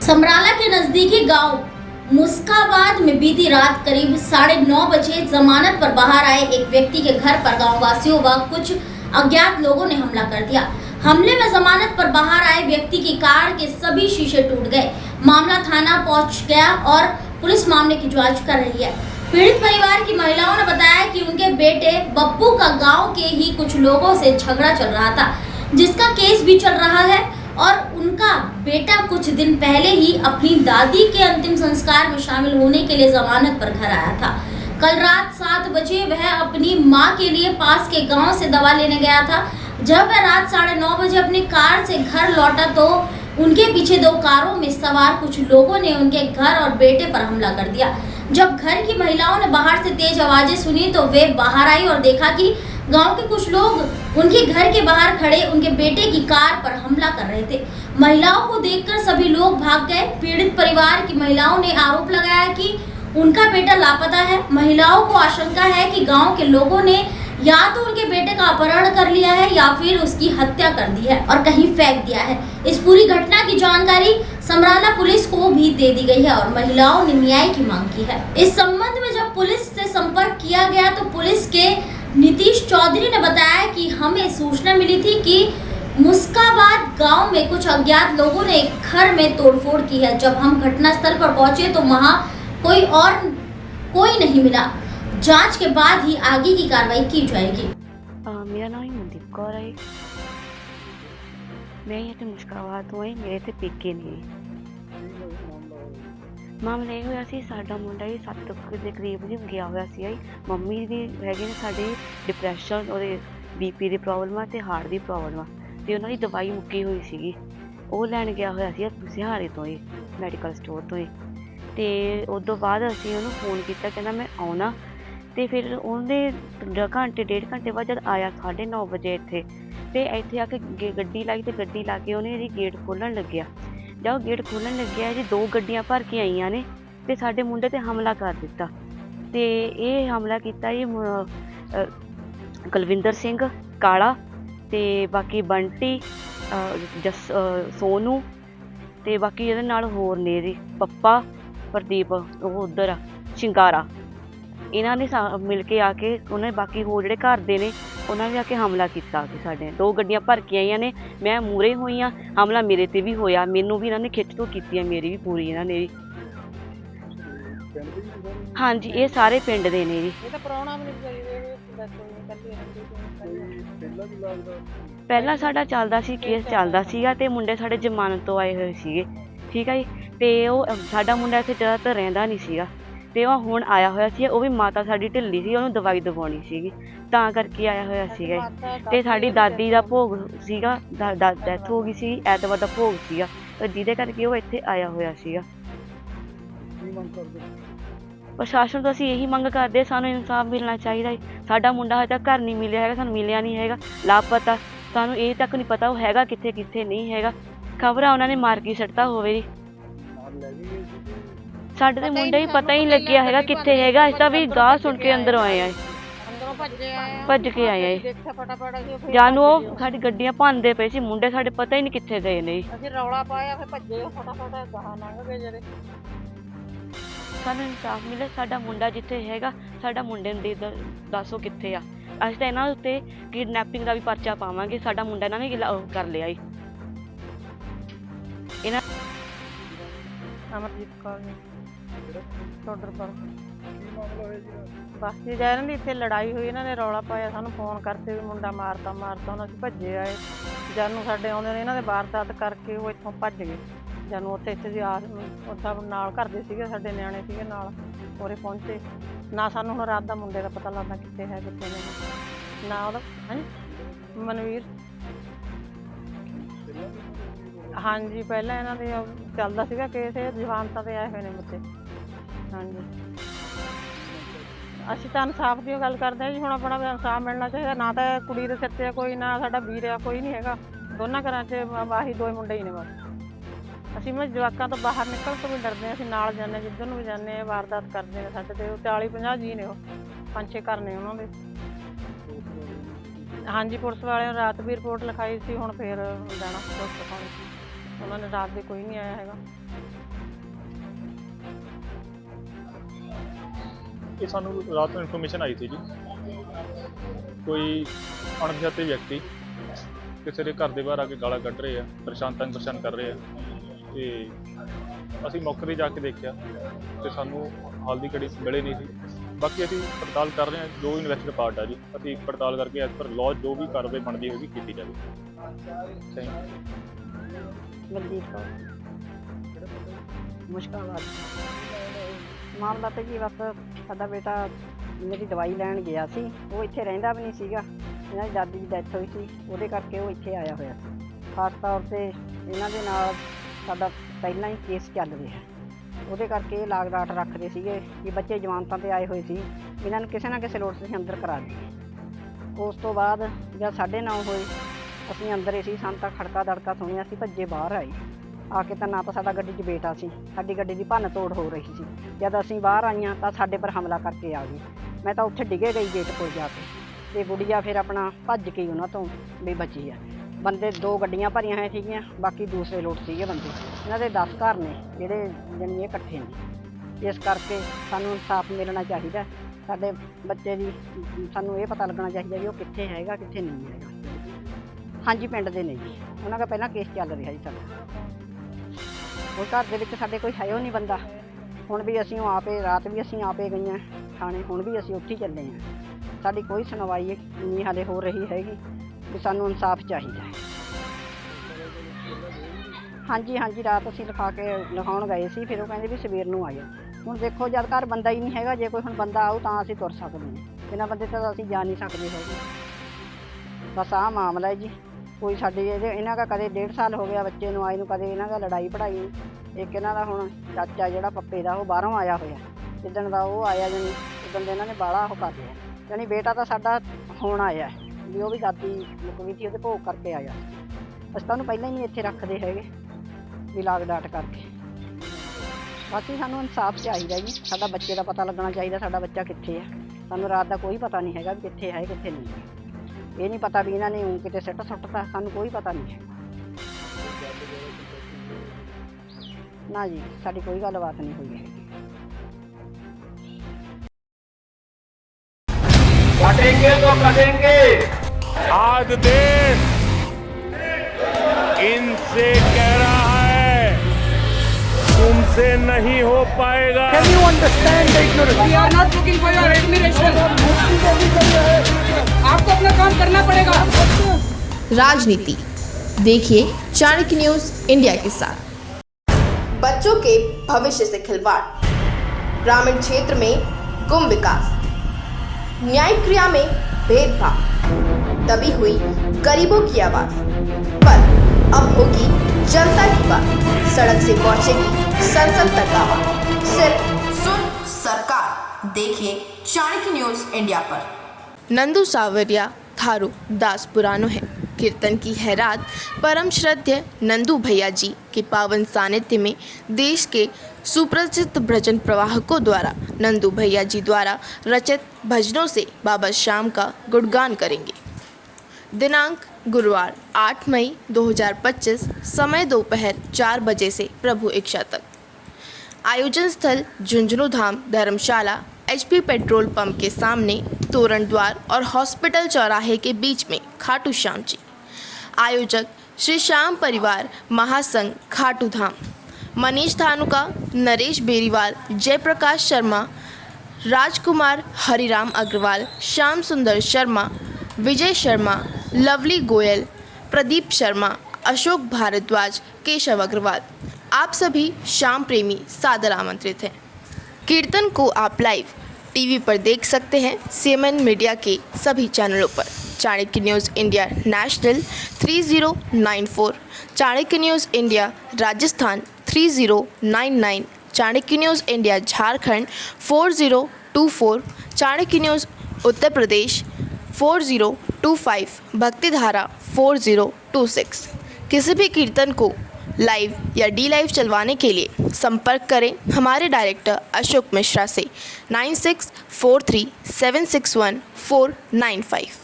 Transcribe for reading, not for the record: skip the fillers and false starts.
समराला के नजदीकी गांव मुस्काबाद में बीती रात करीब 9:30 बजे जमानत पर बाहर आए एक व्यक्ति के घर पर गांव वासियों व कुछ अज्ञात लोगों ने हमला कर दिया। हमले में जमानत पर बाहर आए व्यक्ति की कार के सभी शीशे टूट गए। मामला थाना पहुंच गया और पुलिस मामले की जांच कर रही है। पीड़ित परिवार की महिलाओं ने बताया कि उनके बेटे बप्पू का गांव के ही कुछ लोगों से झगड़ा चल रहा था, जिसका केस भी चल रहा है और उनका बेटा कुछ दिन पहले ही अपनी दादी के अंतिम संस्कार में शामिल होने के लिए जमानत पर घर आया था। कल रात 7 बजे वह अपनी मां के लिए पास के गांव से दवा लेने गया था। जब वह रात 9:30 बजे अपनी कार से घर लौटा तो उनके पीछे 2 कारों में सवार कुछ लोगों ने उनके घर और बेटे पर हमला कर दिया। जब घर की महिलाओं ने बाहर से तेज आवाजें सुनी तो वे बाहर आई और देखा कि गांव के कुछ लोग उनके घर के बाहर खड़े उनके बेटे की कार पर हमला कर रहे थे। महिलाओं को देखकर सभी लोग भाग गए। पीड़ित परिवार की महिलाओं ने आरोप लगाया कि उनका बेटा लापता है। महिलाओं को आशंका है कि गांव के लोगों ने या तो उनके बेटे का अपहरण कर लिया है या फिर उसकी हत्या कर दी है और कहीं फेंक दिया है। इस पूरी घटना की जानकारी समराला पुलिस को भी दे दी गई है और महिलाओं ने न्याय की मांग की है। इस संबंध में जब पुलिस से संपर्क किया गया तो पुलिस के नीतीश चौधरी ने बताया कि हमें सूचना मिली थी कि मुस्काबाद गांव में कुछ अज्ञात लोगों ने एक घर में तोड़फोड़ की है। जब हम घटनास्थल पर पहुंचे तो वहां कोई नहीं मिला। जांच के बाद ही आगे की कार्रवाई की जाएगी। मेरा नाम मनदीप कौर है। मैं यहाँ मुस्काबाद ਤੋਂ ਮੇਰੇ ਤੇ ਪੇਕੇ ਨੇ। ਮਾਮਲਾ ਇਹ ਹੋਇਆ ਸੀ, ਸਾਡਾ ਮੁੰਡਾ ਹੀ 7 ਦੇ ਕਰੀਬ ਜੀ ਗਿਆ ਹੋਇਆ ਸੀ। ਮੰਮੀ ਦੀ ਹੈਗੇ ਨੇ ਸਾਡੇ ਡਿਪਰੈਸ਼ਨ, ਉਹਦੇ ਬੀਪੀ ਦੀ ਪ੍ਰੋਬਲਮ ਆ ਤੇ ਹਾਰਟ ਦੀ ਪ੍ਰੋਬਲਮ ਆ ਤੇ ਉਹਨਾਂ ਦੀ ਦਵਾਈ ਮੁੱਕੀ ਹੋਈ ਸੀਗੀ। ਉਹ ਲੈਣ ਗਿਆ ਹੋਇਆ ਸੀ ਸਿਹਾਰੇ ਤੋਂ ਹੀ, ਮੈਡੀਕਲ ਸਟੋਰ ਤੋਂ ਹੀ। ਤੇ ਉਸ ਤੋਂ ਬਾਅਦ ਅਸੀਂ ਉਹਨੂੰ ਫੋਨ ਕੀਤਾ, ਕਹਿੰਦਾ ਮੈਂ ਆਉਣਾ। ਤੇ ਫਿਰ ਉਹਨੇ ਘੰਟੇ 1.5 ਘੰਟੇ ਬਾਅਦ ਜਦ ਆਇਆ 9:30 ਵਜੇ ਇੱਥੇ ਆ ਕੇ ਗੱਡੀ ਲਾਈ ਤੇ ਗੱਡੀ ਲਾ ਕੇ ਉਹਨੇ ਇਹਦੀ ਗੇਟ ਖੋਲ੍ਹਣ ਲੱਗਿਆ। जब गेट खोलन लग्या जी 2 गड्डियां भर के आईयां ने ते साडे मुंडे ते हमला कर दिता। ते ये हमला किया जी कुलविंदर सिंह काला ते बाकी बंटी सोनू ते बाकी इहदे नाल होर ने जी पप्पा प्रदीप वो उधर शिंगारा। इन्हां ने मिल के आके उन्हें बाकी होर जिहड़े घर दे ने उन्होंने आके हमला किया। साढ़े 2 गड्डियां भर के आईयां ने, मैं मूहरे हुई हाँ, हमला मेरे ते भी होया, मैनू भी इन्होंने खिच तो की, मेरी भी पूरी इन्होंने भी। हाँ जी, ये सारे पिंड दे ने जी। पहला साडा चलदा सी केस चलदा सीगा ते मुंडे साडे जमानत तो आए हुए सीगे, ठीक है जी। ते ओह साडा मुंडा इत्थे ज़्यादातर रहिंदा नहीं सीगा ते ओह हुण आया होया सी। ओह भी माता साडी ढिल्ली सी, ओहनूं दवाई दवाउणी सीगी तां करके आया होया सीगा। ते साडी दादी दा भोग सीगा, डैथ हो गई सी, ऐतवार दा भोग सीगा जिहदे करके ओह इत्थे आया होया सीगा। प्रशासन तो असीं यही मंग करदे, सानूं इंसाफ मिलना चाहिदा। साडा मुंडा हजे तक घर नहीं मिलिया हैगा, सानूं मिलिया नहीं हैगा, लापता। सानूं ये तक नहीं पता ओह हैगा कित्थे कित्थे नहीं हैगा। खबरां उन्हां ने मार के सट्टा होवे जी। साडे ते मुंडे ही पता ही नहीं लग्या हैगा कित्थे हैगा। असीं तां भी गाह सुन के अंदर आए हैं, भज के आए हैं। जानू ओह साडी गड्डियां भंनदे पे सी, मुंडे साडे पता ही नहीं कित्थे गए ने। असीं रौला पाया फिर भज्जे फटाफट गाह लंघ गए जेरे। सानूं इंसाफ मिले, साडा मुंडा जिथे हैगा, साडा मुंडे नूं दसो कित्थे आ। असीं तां इन्हां उत्ते किडनैपिंग दा भी परचा पावांगे। साडा मुंडा इन्हां ने कर लिया जी। इन्हां अमरजीत कौर बस जी जैन दी इत्थे लड़ाई हुई, इन्हां ने रौला पाया, सानूं फोन करते भी मुंडा मारता हुण असीं भज्जे आए। जानू साडे आउंदे ने इन्हां दे वारदात करके वो इत्थों भज गए। जानू उत्थे इत्थे दी आस उदा नाल घर दे सीगे, साडे नियाणे सीगे नाल, उरे पहुंचे ना। सानूं हुण रात दा मुंडे दा पता लगदा कित्थे है कित्थे नहीं ना। ओहदा हां मनवीर, हाँ जी, पहला इन्हां दे चलदा सीगा केस, जमानतां ते आए होए ने बच्चे। हाँ जी, असीं तां इंसाफ दी गल करदे जी। हुण अपना इंसाफ मिलना चाहिए। ना तां कुड़ी दे सिर ते कोई, ना साडा वीर आ कोई नहीं हैगा। दोनों घरां च आही 2 मुंडे ही ने बस। असीं मैं जवाकां तो बाहर निकल तो भी डरदे हैं। असीं नाल जाने, जिद्धर नूं भी जाने वारदात करदे ने। साडे ते 40-50 जी ने, 5-6 घर ने उन्हां दे। हाँ जी, पुलिस वाले रात भी रिपोर्ट लिखाई सी, हुण फिर जाना पुलिस लिखाउण। ਉਹਨਾਂ ਨੇ ਰਾਤ ਦੇ ਕੋਈ ਨਹੀਂ ਆਇਆ ਹੈਗਾ। ਇਹ ਸਾਨੂੰ ਰਾਤ ਨੂੰ ਇਨਫੋਰਮੇਸ਼ਨ ਆਈ ਸੀ ਜੀ, ਕੋਈ ਅਣਪਛਾਤੇ ਵਿਅਕਤੀ ਕਿਸੇ ਦੇ ਘਰ ਦੇ ਬਾਹਰ ਆ ਕੇ ਗਾਲਾਂ ਕੱਢ ਰਹੇ ਆ, ਤੰਗ ਪਰੇਸ਼ਾਨ ਕਰ ਰਹੇ ਆ ਤੇ ਅਸੀਂ ਮੌਕੇ 'ਤੇ ਜਾ ਕੇ ਦੇਖਿਆ ਤੇ ਸਾਨੂੰ ਹਾਲ ਦੀ ਘੜੀ ਮਿਲੇ ਨਹੀਂ ਸੀ। ਬਾਕੀ ਅਸੀਂ ਪੜਤਾਲ ਕਰ ਰਹੇ ਹਾਂ, ਜੋ ਇਨਵੈਸਟੀਗੇਸ਼ਨ ਪਾਰਟ ਆ ਜੀ, ਅਸੀਂ ਪੜਤਾਲ ਕਰਕੇ ਐਜ਼ ਪਰ ਲਾਅ ਜੋ ਵੀ ਕਾਰਵਾਈ ਬਣਦੀ ਹੋਵੇਗੀ ਕੀਤੀ ਜਾਵੇ। Thank you. ਬਲਜੀਤ ਕੌਰ, ਮੁਸ਼ਕਾਬਾਦ। ਮਾਮਲਾ ਤਾਂ ਜੀ ਬਸ ਸਾਡਾ ਬੇਟਾ ਮੇਰੀ ਦਵਾਈ ਲੈਣ ਗਿਆ ਸੀ, ਉਹ ਇੱਥੇ ਰਹਿੰਦਾ ਵੀ ਨਹੀਂ ਸੀਗਾ। ਇਹਨਾਂ ਦੀ ਦਾਦੀ ਦੀ ਡੈਥ ਹੋਈ ਸੀ, ਉਹਦੇ ਕਰਕੇ ਉਹ ਇੱਥੇ ਆਇਆ ਹੋਇਆ ਸੀ। ਖਾਸ ਤੌਰ 'ਤੇ ਇਹਨਾਂ ਦੇ ਨਾਲ ਸਾਡਾ ਪਹਿਲਾਂ ਹੀ ਕੇਸ ਚੱਲ ਰਿਹਾ, ਉਹਦੇ ਕਰਕੇ ਇਹ ਲਾਗ ਡਾਟ ਰੱਖਦੇ ਸੀਗੇ ਕਿ ਬੱਚੇ ਜਮਾਨਤਾਂ 'ਤੇ ਆਏ ਹੋਏ ਸੀ, ਇਹਨਾਂ ਨੂੰ ਕਿਸੇ ਨਾ ਕਿਸੇ ਲੋੜ 'ਤੇ ਅਸੀਂ ਅੰਦਰ ਕਰਾ ਦਈਏ। ਉਸ ਤੋਂ ਬਾਅਦ ਜਦ 9:30 ਹੋਏ ਅਸੀਂ ਅੰਦਰ ਹੀ ਸੀ, ਸਾਨੂੰ ਤਾਂ ਖੜਕਾ ਦੜਕਾ ਸੁਣਿਆ, ਅਸੀਂ ਭੱਜੇ ਬਾਹਰ ਆਏ। ਆ ਕੇ ਤਾਂ ਨਾ ਤਾਂ ਸਾਡਾ ਗੱਡੀ 'ਚ ਬੇਟਾ ਸੀ, ਸਾਡੀ ਗੱਡੀ ਦੀ ਭੰਨ ਤੋੜ ਹੋ ਰਹੀ ਸੀ। ਜਦ ਅਸੀਂ ਬਾਹਰ ਆਈਆਂ ਤਾਂ ਸਾਡੇ ਪਰ ਹਮਲਾ ਕਰਕੇ ਆ ਗਏ। ਮੈਂ ਤਾਂ ਉੱਥੇ ਡਿੱਗੇ ਗਈ ਗੇਟ ਕੋਲ ਜਾ ਕੇ, ਤੇ ਗੁੜੀਆ ਫਿਰ ਆਪਣਾ ਭੱਜ ਕੇ ਉਹਨਾਂ ਤੋਂ ਵੀ ਬਚੀ ਆ। ਬੰਦੇ 2 ਗੱਡੀਆਂ ਭਰੀਆਂ ਹੋਈਆਂ ਸੀਗੀਆਂ, ਬਾਕੀ ਦੂਸਰੇ ਲੋਟ ਸੀਗੇ ਬੰਦੇ। ਇਹਨਾਂ ਦੇ 10 ਘਰ ਨੇ ਜਿਹੜੇ ਜਾਣੀ ਇਹ ਇਕੱਠੇ ਨੇ। ਇਸ ਕਰਕੇ ਸਾਨੂੰ ਇਨਸਾਫ ਮਿਲਣਾ ਚਾਹੀਦਾ। ਸਾਡੇ ਬੱਚੇ ਦੀ ਸਾਨੂੰ ਇਹ ਪਤਾ ਲੱਗਣਾ ਚਾਹੀਦਾ ਵੀ ਉਹ ਕਿੱਥੇ ਹੈਗਾ ਕਿੱਥੇ ਨਹੀਂ ਹੈਗਾ। ਹਾਂਜੀ, ਪਿੰਡ ਦੇ ਨੇ ਜੀ, ਉਹਨਾਂ ਦਾ ਪਹਿਲਾਂ ਕੇਸ ਚੱਲ ਰਿਹਾ ਜੀ ਸਾਡਾ। ਉਹ ਘਰ ਦੇ ਵਿੱਚ ਸਾਡੇ ਕੋਈ ਹੈ ਉਹ ਨਹੀਂ ਬੰਦਾ। ਹੁਣ ਵੀ ਅਸੀਂ ਆਪੇ ਰਾਤ ਵੀ ਅਸੀਂ ਆਪੇ ਗਈਆਂ ਥਾਣੇ, ਹੁਣ ਵੀ ਅਸੀਂ ਉੱਥੇ ਹੀ ਚੱਲੇ ਹਾਂ। ਸਾਡੀ ਕੋਈ ਸੁਣਵਾਈ ਨਹੀਂ ਹਾਲੇ ਹੋ ਰਹੀ ਹੈਗੀ ਵੀ ਸਾਨੂੰ ਇਨਸਾਫ ਚਾਹੀਦਾ ਹੈ। ਹਾਂਜੀ, ਰਾਤ ਅਸੀਂ ਲਿਖਾਉਣ ਗਏ ਸੀ, ਫਿਰ ਉਹ ਕਹਿੰਦੇ ਵੀ ਸਵੇਰ ਨੂੰ ਆਇਓ। ਹੁਣ ਦੇਖੋ ਜਦ ਘਰ ਬੰਦਾ ਹੀ ਨਹੀਂ ਹੈਗਾ, ਜੇ ਕੋਈ ਹੁਣ ਬੰਦਾ ਆਊ ਤਾਂ ਅਸੀਂ ਤੁਰ ਸਕਦੇ ਹਾਂ, ਬਿਨਾਂ ਬੰਦੇ ਤਾਂ ਅਸੀਂ ਜਾ ਨਹੀਂ ਸਕਦੇ ਹੈਗੇ। ਬਸ ਆਹ ਮਾਮਲਾ ਹੈ ਜੀ। ਕੋਈ ਸਾਡੇ ਇਹਨਾਂ ਦਾ ਕਦੇ 1.5 ਸਾਲ ਹੋ ਗਿਆ ਬੱਚੇ ਨੂੰ ਆਏ ਨੂੰ, ਕਦੇ ਇਹਨਾਂ ਦਾ ਲੜਾਈ ਪੜਾਈ। ਇੱਕ ਇਹਨਾਂ ਦਾ ਹੁਣ ਚਾਚਾ ਜਿਹੜਾ ਪੱਪੇ ਦਾ, ਉਹ ਬਾਹਰੋਂ ਆਇਆ ਹੋਇਆ। ਜਿੱਦਣ ਦਾ ਉਹ ਆਇਆ ਜਾਣੀ ਉਦਣ ਦੇ ਇਹਨਾਂ ਨੇ ਬਾਹਲਾ ਉਹ ਕਰ ਲਿਆ। ਜਾਣੀ ਬੇਟਾ ਤਾਂ ਸਾਡਾ ਹੁਣ ਆਇਆ ਵੀ, ਉਹ ਵੀ ਦਾਦੀ ਮੁੱਕ ਗਈ ਸੀ, ਉਹਦੇ ਭੋਗ ਕਰਕੇ ਆਇਆ। ਅਸੀਂ ਤਾਂ ਉਹਨੂੰ ਪਹਿਲਾਂ ਹੀ ਨਹੀਂ ਇੱਥੇ ਰੱਖਦੇ ਹੈਗੇ ਵੀ ਲਾਗ ਡਾਟ ਕਰਕੇ। ਬਾਕੀ ਸਾਨੂੰ ਇਨਸਾਫ ਚਾਹੀਦਾ ਜੀ, ਸਾਡਾ ਬੱਚੇ ਦਾ ਪਤਾ ਲੱਗਣਾ ਚਾਹੀਦਾ, ਸਾਡਾ ਬੱਚਾ ਕਿੱਥੇ ਆ। ਸਾਨੂੰ ਰਾਤ ਦਾ ਕੋਈ ਪਤਾ ਨਹੀਂ ਹੈਗਾ ਵੀ ਕਿੱਥੇ ਹੈ ਕਿੱਥੇ ਨਹੀਂ ਹੈ। ਇਹ ਨਹੀਂ ਪਤਾ ਵੀ ਇਹਨਾਂ ਨੇ ਕਿਤੇ ਸੁੱਟਤਾ, ਸਾਨੂੰ ਕੋਈ ਪਤਾ ਨਹੀਂ ਹੈ। ਨਾ ਜੀ, ਸਾਡੀ ਕੋਈ ਗੱਲਬਾਤ ਨਹੀਂ ਹੋਈ ਹੈਗੀ। कटेंगे तो कटेंगे। आज देश इनसे कह रहा है तुमसे नहीं हो पाएगा। Can you understand the ignorance? We are not looking for your admiration. आपको अपना काम करना पड़ेगा। राजनीति देखिए चाणक्य न्यूज इंडिया के साथ। बच्चों के भविष्य से खिलवाड़, ग्रामीण क्षेत्र में गुम विकास, न्यायिक क्रिया में भेदभाव, तभी हुई गरीबों की आवाज। पर अब होगी जनता की बात, सड़क से पहुंचेगी संसद तक आवाज। सिर्फ सुन सरकार, देखिए चाणक्य न्यूज इंडिया पर। नंदू सावरिया थारू दास पुरानो है। कीर्तन की है रात। परम श्रद्धेय नंदू भैया जी के पावन सानिध्य में देश के सुप्रसिद्ध भजन प्रवाहकों द्वारा नंदू भैया जी द्वारा रचित भजनों से बाबा श्याम का गुणगान करेंगे। दिनांक गुरुवार 8 मई 2025, समय दोपहर 4 बजे से प्रभु इच्छा तक। आयोजन स्थल झुंझुनू धाम धर्मशाला, HP पेट्रोल पंप के सामने, तोरण द्वार और हॉस्पिटल चौराहे के बीच में, खाटू श्याम जी। आयोजक श्री श्याम परिवार महासंघ खाटू धाम। मनीष धानुका, नरेश बेरीवाल, जयप्रकाश शर्मा, राजकुमार हरिराम अग्रवाल, श्याम सुंदर शर्मा, विजय शर्मा, लवली गोयल, प्रदीप शर्मा, अशोक भारद्वाज, केशव अग्रवाल। आप सभी श्याम प्रेमी सादर आमंत्रित हैं। कीर्तन को आप लाइव टीवी पर देख सकते हैं CMN मीडिया के सभी चैनलों पर। Chanakya news India national 3094, Chanakya news India Rajasthan 3099, Chanakya news India Jharkhand 4024, Chanakya news Uttar Pradesh 4025, Bhaktidhara 4026। किसी भी कीर्तन को लाइव या डी लाइव चलवाने के लिए संपर्क करें हमारे डायरेक्टर अशोक मिश्रा से 9643761495।